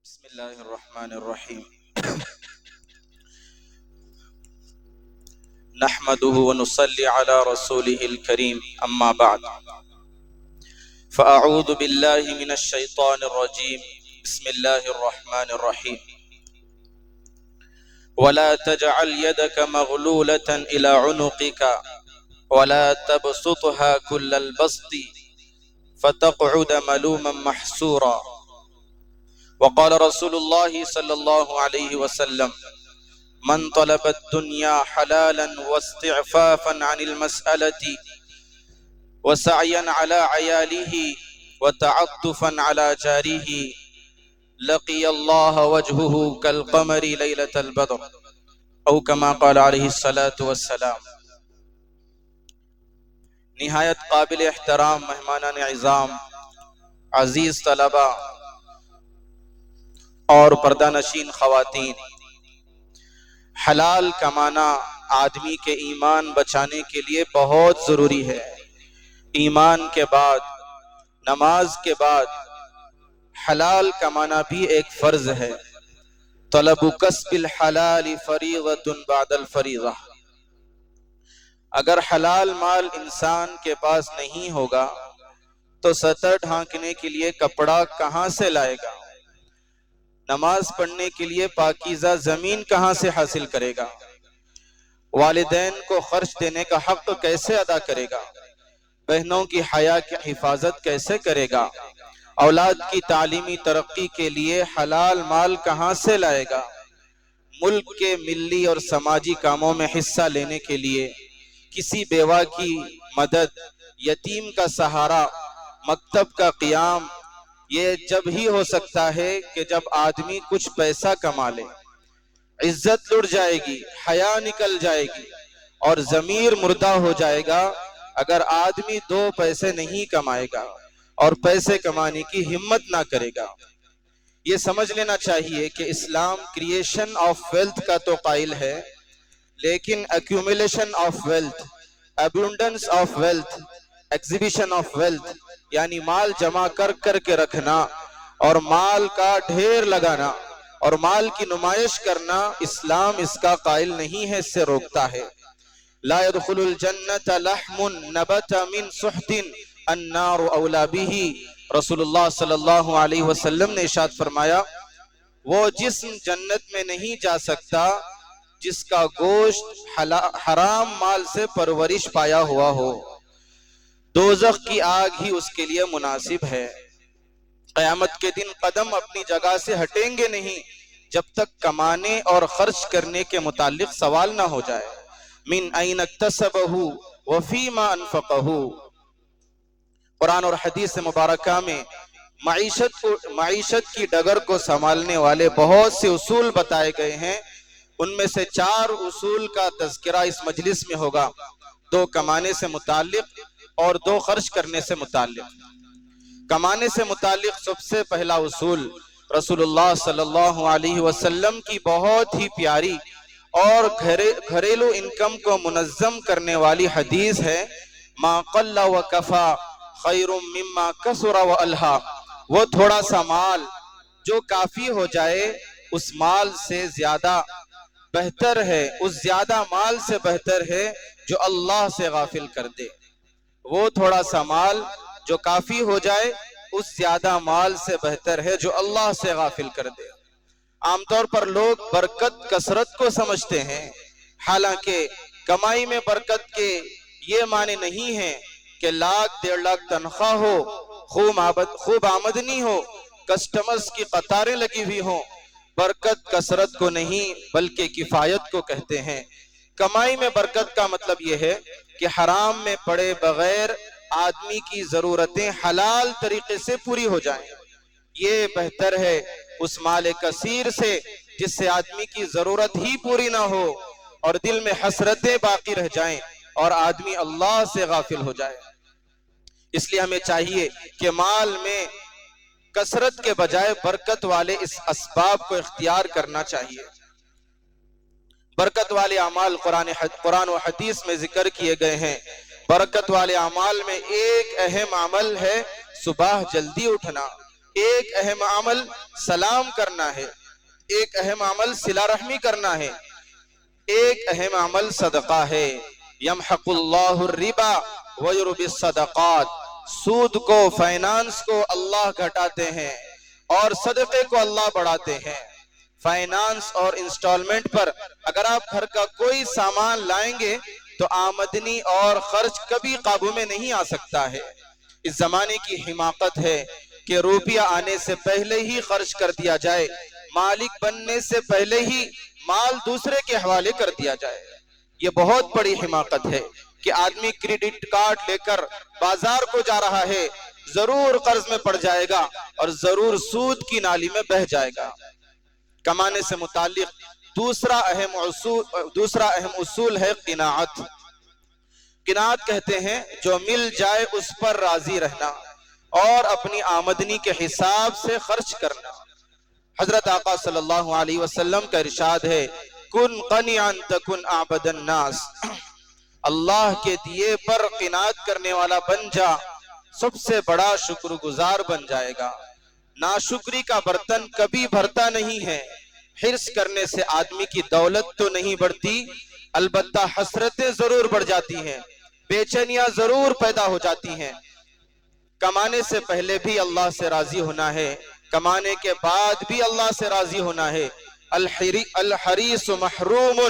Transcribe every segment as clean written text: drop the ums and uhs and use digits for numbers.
بسم الله الرحمن الرحيم. نحمده ونصلي على رسوله الكريم، أما بعد، فأعوذ بالله من الشيطان الرجيم. بسم الله الرحمن الرحيم. ولا تجعل يدك مغلولة إلى عنقك ولا تبسطها كل البسط فتقعد ملوما محسورا. وقال رسول الله صلى الله عليه وسلم: من طلب الدنيا حلالا واستعفافا عن المسألة وسعيا على عياله وتعطفا على جاره لقي الله وجهه كالقمر ليلة البدر، او كما قال علیہ الصلاة والسلام. نہایت قابل احترام مہمانان اعظام، عزیز طلبہ اور پردہ نشین خواتین، حلال کمانا آدمی کے ایمان بچانے کے لیے بہت ضروری ہے. ایمان کے بعد، نماز کے بعد حلال کمانا بھی ایک فرض ہے. طلب کسب الحلال فریضۃ بعد الفریضہ. اگر حلال مال انسان کے پاس نہیں ہوگا تو سطر ڈھانکنے کے لیے کپڑا کہاں سے لائے گا؟ نماز پڑھنے کے لیے پاکیزہ زمین کہاں سے حاصل کرے گا؟ والدین کو خرچ دینے کا حق کیسے ادا کرے گا؟ بہنوں کی حیا کی حفاظت کیسے کرے گا؟ اولاد کی تعلیمی ترقی کے لیے حلال مال کہاں سے لائے گا؟ ملک کے ملی اور سماجی کاموں میں حصہ لینے کے لیے کسی بیوہ کی مدد، یتیم کا سہارا، مکتب کا قیام، یہ جب ہی ہو سکتا ہے کہ جب آدمی کچھ پیسہ کما لے. عزت لٹ جائے گی، حیا نکل جائے گی اور ضمیر مردہ ہو جائے گا اگر آدمی دو پیسے نہیں کمائے گا اور پیسے کمانے کی ہمت نہ کرے گا. یہ سمجھ لینا چاہیے کہ اسلام کریشن آف ویلتھ کا تو قائل ہے، لیکن accumulation of wealth, abundance of wealth, exhibition of wealth, یعنی مال جمع کر کر کے رکھنا اور مال کا ڈھیر لگانا اور مال کی نمائش کرنا، اسلام اس کا قائل نہیں ہے، اس سے روکتا ہے. لا يدخل الجنة لحم نبت من سحت النار اولا به. رسول اللہ صلی اللہ علیہ وسلم نے ارشاد فرمایا، وہ جسم جنت میں نہیں جا سکتا جس کا گوشت حرام مال سے پرورش پایا ہوا ہو. دوزخ کی آگ ہی اس کے لیے مناسب ہے. قیامت کے دن قدم اپنی جگہ سے ہٹیں گے نہیں جب تک کمانے اور خرچ کرنے کے متعلق سوال نہ ہو جائے. من این اکتسبہ وفیما انفقہ. قرآن اور حدیث مبارکہ میں معیشت کی ڈگر کو سنبھالنے والے بہت سے اصول بتائے گئے ہیں. ان میں سے 4 اصول کا تذکرہ اس مجلس میں ہوگا، 2 کمانے سے متعلق اور 2 خرچ کرنے سے متعلق. کمانے سے متعلق سب سے پہلا اصول رسول اللہ صلی اللہ علیہ وسلم کی بہت ہی پیاری اور گھریلو انکم کو منظم کرنے والی حدیث ہے: ما قل و کفا خیر مما کثر و الہا. وہ تھوڑا سا مال جو کافی ہو جائے اس مال سے زیادہ بہتر ہے، اس زیادہ مال سے بہتر ہے جو اللہ سے غافل کر دے. وہ تھوڑا سا مال جو کافی ہو جائے اس زیادہ مال سے بہتر ہے جو اللہ سے غافل کر دے. عام طور پر لوگ برکت کثرت کو سمجھتے ہیں، حالانکہ کمائی میں برکت کے یہ معنی نہیں ہے کہ 1,00,000 1,50,000 تنخواہ ہو، خوب آمدنی ہو، کسٹمرز کی قطاریں لگی ہوئی ہوں. برکت کثرت کو نہیں بلکہ کفایت کو کہتے ہیں. کمائی میں برکت کا مطلب یہ ہے کہ حرام میں پڑے بغیر آدمی کی ضرورتیں حلال طریقے سے پوری ہو جائیں. یہ بہتر ہے اس مال کثیر سے جس سے آدمی کی ضرورت ہی پوری نہ ہو اور دل میں حسرتیں باقی رہ جائیں اور آدمی اللہ سے غافل ہو جائے. اس لیے ہمیں چاہیے کہ مال میں کثرت کے بجائے برکت والے اس اسباب کو اختیار کرنا چاہیے. برکت والے اعمال قرآن و حدیث میں ذکر کیے گئے ہیں. برکت والے اعمال میں ایک اہم عمل ہے صبح جلدی اٹھنا. ایک اہم عمل سلام کرنا ہے، ایک اہم عمل صلہ رحمی کرنا ہے، ایک اہم عمل صدقہ ہے۔ یمحق اللہ الربا ویربی الصدقات، سود کو، فائنانس کو اللہ گھٹاتے ہیں اور صدقے کو اللہ بڑھاتے ہیں۔ فائنانس اور انسٹالمنٹ پر اگر آپ گھر کا کوئی سامان لائیں گے تو آمدنی اور خرچ کبھی قابو میں نہیں آ سکتا ہے۔ اس زمانے کی حماقت ہے کہ روپیہ آنے سے پہلے ہی خرچ کر دیا جائے، مالک بننے سے پہلے ہی مال دوسرے کے حوالے کر دیا جائے۔ یہ بہت بڑی حماقت ہے کہ آدمی کریڈٹ کارڈ لے کر بازار کو جا رہا ہے، ضرور قرض میں پڑ جائے گا اور ضرور سود کی نالی میں بہہ جائے گا۔ کمانے سے متعلق دوسرا اہم اصول ہے قناعت۔ قناعت کہتے ہیں جو مل جائے اس پر راضی رہنا اور اپنی آمدنی کے حساب سے خرچ کرنا۔ حضرت آقا صلی اللہ علیہ وسلم کا ارشاد ہے، کن قنعا تکن اعبد الناس، اللہ کے دیے پر قناعت کرنے والا بن جا، سب سے بڑا شکر گزار بن جائے گا۔ ناشکری کا برتن کبھی بھرتا نہیں ہے۔ حرص کرنے سے آدمی کی دولت تو نہیں بڑھتی، البتہ حسرتیں ضرور بڑھ جاتی ہیں، بے چینیاں ضرور پیدا ہو جاتی ہیں۔ کمانے سے پہلے بھی اللہ سے راضی ہونا ہے، کمانے کے بعد بھی اللہ سے راضی ہونا ہے۔ الحریص محروم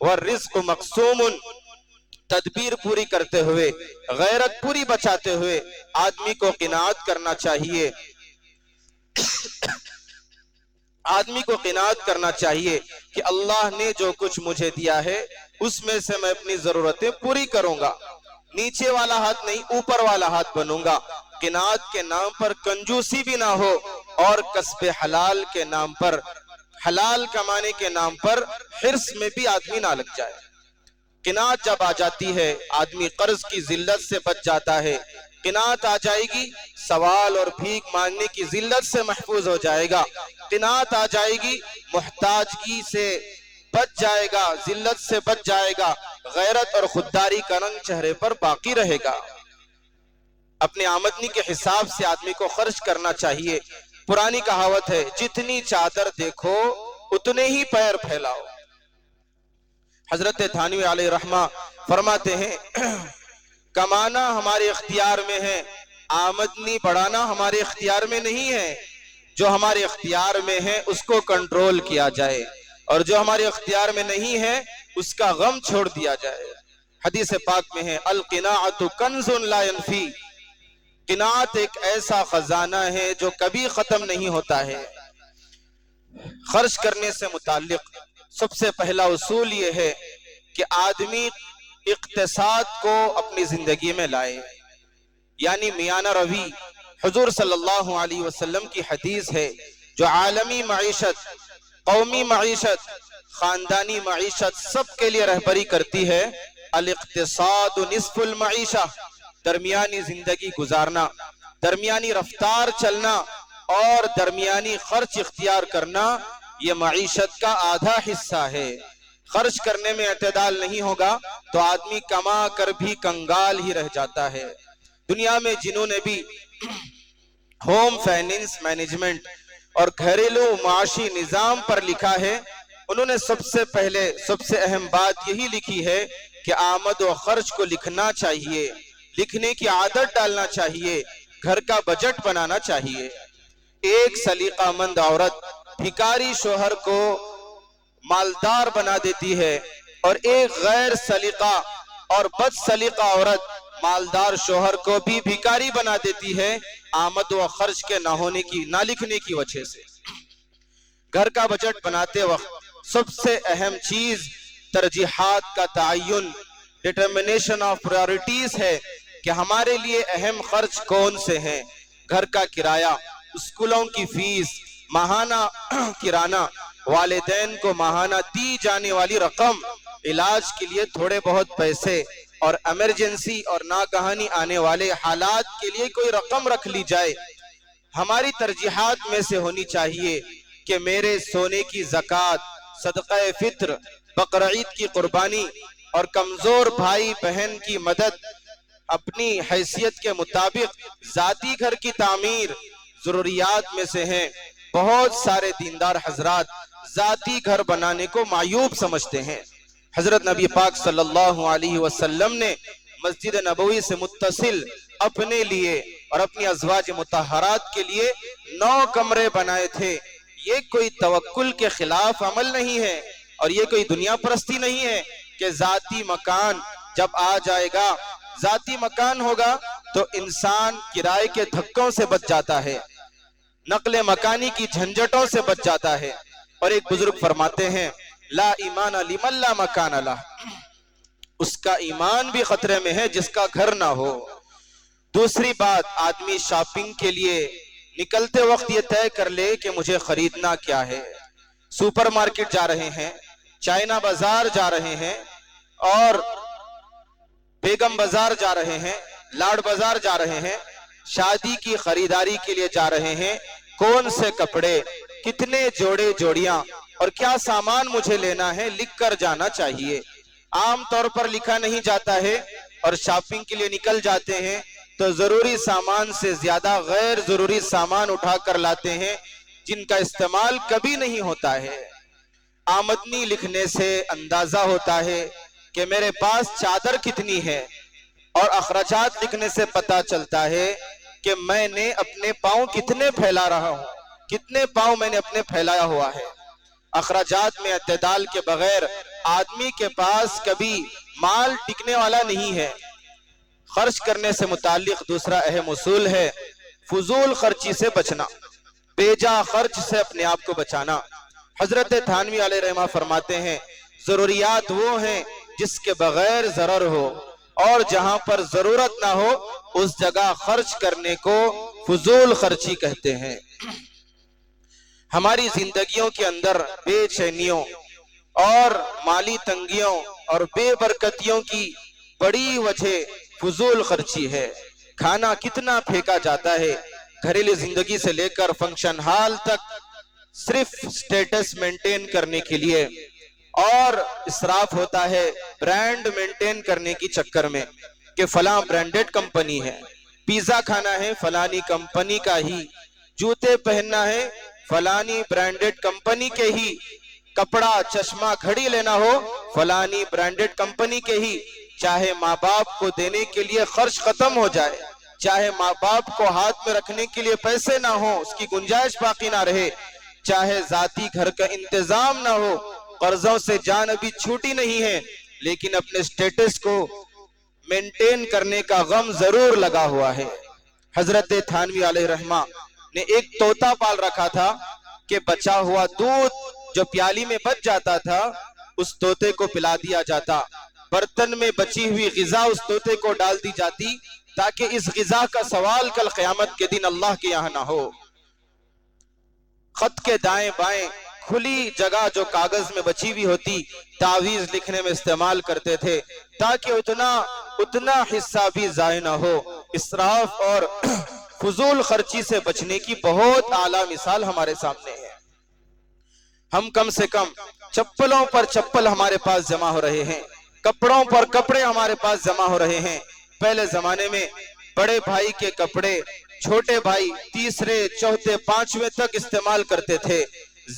والرزق مقسوم، تدبیر پوری کرتے ہوئے، غیرت پوری بچاتے ہوئے آدمی کو قناعت کرنا چاہیے۔ آدمی کو قناعت کرنا چاہیے کہ اللہ نے جو کچھ مجھے دیا ہے اس میں سے میں اپنی ضرورتیں پوری کروں گا، نیچے والا ہاتھ نہیں اوپر والا ہاتھ بنوں گا۔ قناعت کے نام پر کنجوسی بھی نہ ہو اور کسب حلال کے نام پر، حلال کمانے کے نام پر حرص میں بھی آدمی نہ لگ جائے۔ قناعت جب آ جاتی ہے آدمی قرض کی ذلت سے بچ جاتا ہے، قناعت آ جائے گی سوال اور بھیک مانگنے کی ذلت سے محفوظ ہو جائے گا، قناعت آ جائے گی محتاجگی سے بچ جائے گا، ذلت سے بچ جائے گا، غیرت اور خودداری کا رنگ چہرے پر باقی رہے گا۔ اپنے آمدنی کے حساب سے آدمی کو خرچ کرنا چاہیے۔ پرانی کہاوت ہے، جتنی چادر دیکھو اتنے ہی پیر پھیلاؤ۔ حضرت تھانوی علیہ رحمہ فرماتے ہیں، کمانا ہمارے اختیار میں ہے، آمدنی بڑھانا ہمارے اختیار میں نہیں ہے۔ جو ہمارے اختیار میں ہے اس کو کنٹرول کیا جائے اور جو ہمارے اختیار میں نہیں ہے اس کا غم چھوڑ دیا جائے۔ حدیث پاک میں ہے، القناعت کنز لا ينفی، قناعت ایک ایسا خزانہ ہے جو کبھی ختم نہیں ہوتا ہے۔ خرچ کرنے سے متعلق سب سے پہلا اصول یہ ہے کہ آدمی اقتصاد کو اپنی زندگی میں لائے، یعنی میانہ روی۔ حضور صلی اللہ علیہ وسلم کی حدیث ہے جو عالمی معیشت، قومی معیشت، خاندانی معیشت سب کے لیے رہبری کرتی ہے، الاقتصاد نصف المعیشہ، درمیانی زندگی گزارنا، درمیانی رفتار چلنا اور درمیانی خرچ اختیار کرنا یہ معیشت کا آدھا حصہ ہے۔ خرچ کرنے میں اعتدال نہیں ہوگا تو آدمی کما کر بھی کنگال ہی رہ جاتا ہے۔ دنیا میں جنہوں نے بھی ہوم فائنینس مینجمنٹ اور گھریلو معاشی نظام پر لکھا ہے، انہوں نے سب سے پہلے سب سے اہم بات یہی لکھی ہے کہ آمد و خرچ کو لکھنا چاہیے، لکھنے کی عادت ڈالنا چاہیے، گھر کا بجٹ بنانا چاہیے۔ ایک سلیقہ مند عورت بھکاری شوہر کو مالدار بنا دیتی ہے اور ایک غیر سلیقہ اور بد سلیقہ عورت مالدار شوہر کو بھی بھکاری بنا دیتی ہے، آمد و خرچ کے نہ لکھنے کی وجہ سے۔ گھر کا بجٹ بناتے وقت سب سے اہم چیز ترجیحات کا تعین، ڈٹرمنیشن آف پرائورٹیز ہے کہ ہمارے لیے اہم خرچ کون سے ہیں۔ گھر کا کرایہ، اسکولوں کی فیس، ماہانہ کرانہ، والدین کو ماہانہ دی جانے والی رقم، علاج کے لیے تھوڑے بہت پیسے اور ایمرجنسی اور ناگہانی آنے والے حالات کے لیے کوئی رقم رکھ لی جائے۔ ہماری ترجیحات میں سے ہونی چاہیے کہ میرے سونے کی زکوٰۃ، صدقہ فطر، بقرعید کی قربانی اور کمزور بھائی بہن کی مدد، اپنی حیثیت کے مطابق ذاتی گھر کی تعمیر، ضروریات میں سے ہیں۔ بہت سارے دیندار حضرات ذاتی گھر بنانے کو معیوب سمجھتے ہیں۔ حضرت نبی پاک صلی اللہ علیہ وسلم نے مسجد نبوی سے متصل اپنے لیے اور اپنی ازواج مطہرات کے لیے 9 کمرے بنائے تھے۔ یہ کوئی توکل کے خلاف عمل نہیں ہے اور یہ کوئی دنیا پرستی نہیں ہے کہ ذاتی مکان جب آ جائے گا، ذاتی مکان ہوگا تو انسان کرائے کے دھکوں سے بچ جاتا ہے، نقل مکانی کی جھنجٹوں سے بچ جاتا ہے۔ اور ایک بزرگ فرماتے ہیں لا ایمان لمن لا مکان لہ، اس کا ایمان بھی خطرے میں ہے جس کا گھر نہ ہو۔ دوسری بات، آدمی شاپنگ کے لیے نکلتے وقت یہ طے کر لے کہ مجھے خریدنا کیا ہے۔ سپر مارکیٹ جا رہے ہیں، چائنا بازار جا رہے ہیں، اور بیگم بازار جا رہے ہیں، لاڈ بازار جا رہے ہیں، شادی کی خریداری کے لیے جا رہے ہیں۔ کون سے کپڑے، کتنے جوڑے جوڑیاں اور کیا سامان مجھے لینا ہے، لکھ کر جانا چاہیے۔ عام طور پر لکھا نہیں جاتا ہے اور شاپنگ کے لیے نکل جاتے ہیں تو ضروری سامان سے زیادہ غیر ضروری سامان اٹھا کر لاتے ہیں جن کا استعمال کبھی نہیں ہوتا ہے۔ آمدنی لکھنے سے اندازہ ہوتا ہے کہ میرے پاس چادر کتنی ہے، اور اخراجات لکھنے سے پتا چلتا ہے کہ میں نے اپنے پاؤں کتنے پھیلا رہا ہوں، کتنے پاؤں میں نے اپنے پھیلایا ہوا ہے۔ اخراجات میں اعتدال کے بغیر آدمی کے پاس کبھی مال ٹکنے والا نہیں ہے۔ خرچ کرنے سے متعلق دوسرا اہم اصول ہے فضول خرچی سے بچنا، بیجا خرچ سے اپنے آپ کو بچانا۔ حضرت تھانوی علیہ رحمہ فرماتے ہیں ضروریات وہ ہیں جس کے بغیر ضرر ہو، اور جہاں پر ضرورت نہ ہو اس جگہ خرچ کرنے کو فضول خرچی کہتے ہیں۔ ہماری زندگیوں کے اندر بے چینیوں اور مالی تنگیوں اور بے برکتیوں کی بڑی وجہ فضول خرچی ہے۔ کھانا کتنا پھینکا جاتا ہے، گھریلو زندگی سے لے کر فنکشن ہال تک، صرف سٹیٹس مینٹین کرنے کے لیے، اور اسراف ہوتا ہے برانڈ مینٹین کرنے کی چکر میں کہ فلاں برانڈڈ کمپنی ہے، پیزا کھانا ہے فلانی کمپنی کا ہی، جوتے پہننا ہے فلانی برانڈڈ کمپنی کے ہی، کپڑا چشمہ گھڑی لینا ہو فلانی برانڈڈ کمپنی کے ہی، چاہے ماں باپ کو دینے کے لیے خرچ ختم ہو جائے، چاہے ماں باپ کو ہاتھ میں رکھنے کے لیے پیسے نہ ہو، اس کی گنجائش باقی نہ رہے، چاہے ذاتی گھر کا انتظام نہ ہو، قرضوں سے جان ابھی چھوٹی نہیں ہے لیکن اپنے سٹیٹس کو مینٹین کرنے کا غم ضرور لگا ہوا ہے۔ حضرت تھانوی علیہ رحمہ نے ایک طوطا پال رکھا تھا کہ بچا ہوا دودھ جو پیالی میں بچ جاتا تھا اس طوطے کو پلا دیا جاتا، برتن میں بچی ہوئی غذا اس طوطے کو ڈال دی جاتی تاکہ اس غذا کا سوال کل قیامت کے دن اللہ کے یہاں نہ ہو۔ خط کے دائیں بائیں کھلی جگہ جو کاغذ میں بچی ہوئی ہوتی تعویذ لکھنے میں استعمال کرتے تھے تاکہ اتنا حصہ بھی ضائع نہ ہو۔ اسراف اور فضول خرچی سے بچنے کی بہت اعلیٰ مثال ہمارے سامنے ہے۔ ہم کم سے کم چپلوں پر چپل ہمارے پاس جمع ہو رہے ہیں، کپڑوں پر کپڑے ہمارے پاس جمع ہو رہے ہیں۔ پہلے زمانے میں بڑے بھائی کے کپڑے چھوٹے بھائی تیسرے چوتھے پانچویں تک استعمال کرتے تھے۔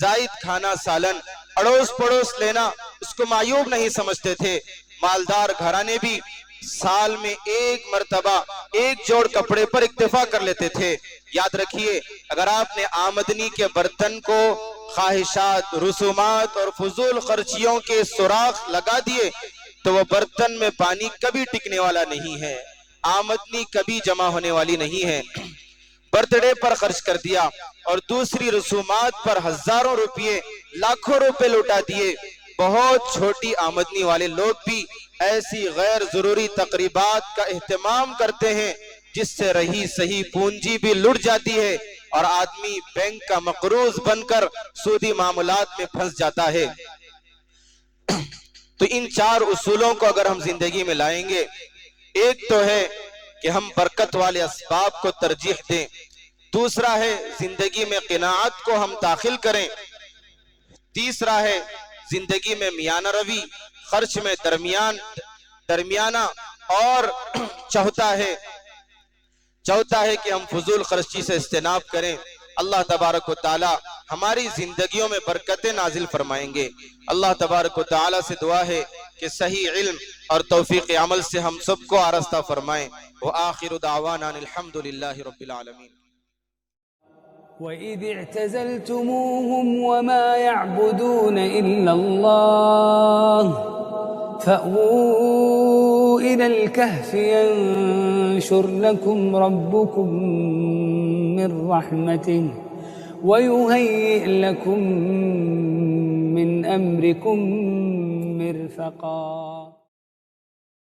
زائد کھانا سالن اڑوس پڑوس لینا اس کو معیوب نہیں سمجھتے تھے۔ مالدار گھرانے بھی سال میں ایک مرتبہ ایک جوڑ کپڑے پر اکتفا کر لیتے تھے۔ یاد رکھیے اگر آپ نے آمدنی کے برتن کو خواہشات، رسومات اور فضول خرچیوں کے سوراخ لگا دیے تو وہ برتن میں پانی کبھی ٹکنے والا نہیں ہے، آمدنی کبھی جمع ہونے والی نہیں ہے۔ برتھ ڈے پر خرچ کر دیا اور دوسری رسومات پر ہزاروں روپے لاکھوں روپے لوٹا دیے۔ بہت چھوٹی آمدنی والے لوگ بھی ایسی غیر ضروری تقریبات کا اہتمام کرتے ہیں جس سے رہی صحیح پونجی بھی لٹ جاتی ہے اور آدمی بینک کا مقروض بن کر سودی معاملات میں پھنس جاتا ہے۔ تو ان 4 اصولوں کو اگر ہم زندگی میں لائیں گے، ایک تو ہے کہ ہم برکت والے اسباب کو ترجیح دیں، دوسرا ہے زندگی میں قناعت کو ہم داخل کریں، تیسرا ہے زندگی میں میانہ روی، خرچ میں درمیانہ، اور چوتھا ہے چوتھا ہے کہ ہم فضول خرچی سے اجتناب کریں. اللہ تبارک و تعالی ہماری زندگیوں میں برکتیں نازل فرمائیں گے. اللہ تبارک و تعالی سے دعا ہے کہ صحیح علم اور توفیق عمل سے ہم سب کو آراستہ فرمائیں. وآخر دعوانا الحمدللہ رب العالمین. وَإِذِ اعْتَزَلْتُمُوهُمْ وَمَا يَعْبُدُونَ إِلَّا اللَّهَ فَأْوُوا إِلَى الْكَهْفِ يَنشُرْ لَكُمْ رَبُّكُمْ مِنْ رَحْمَتِهِ وَيُهَيِّئْ لَكُمْ مِنْ أَمْرِكُمْ مِرْفَقًا.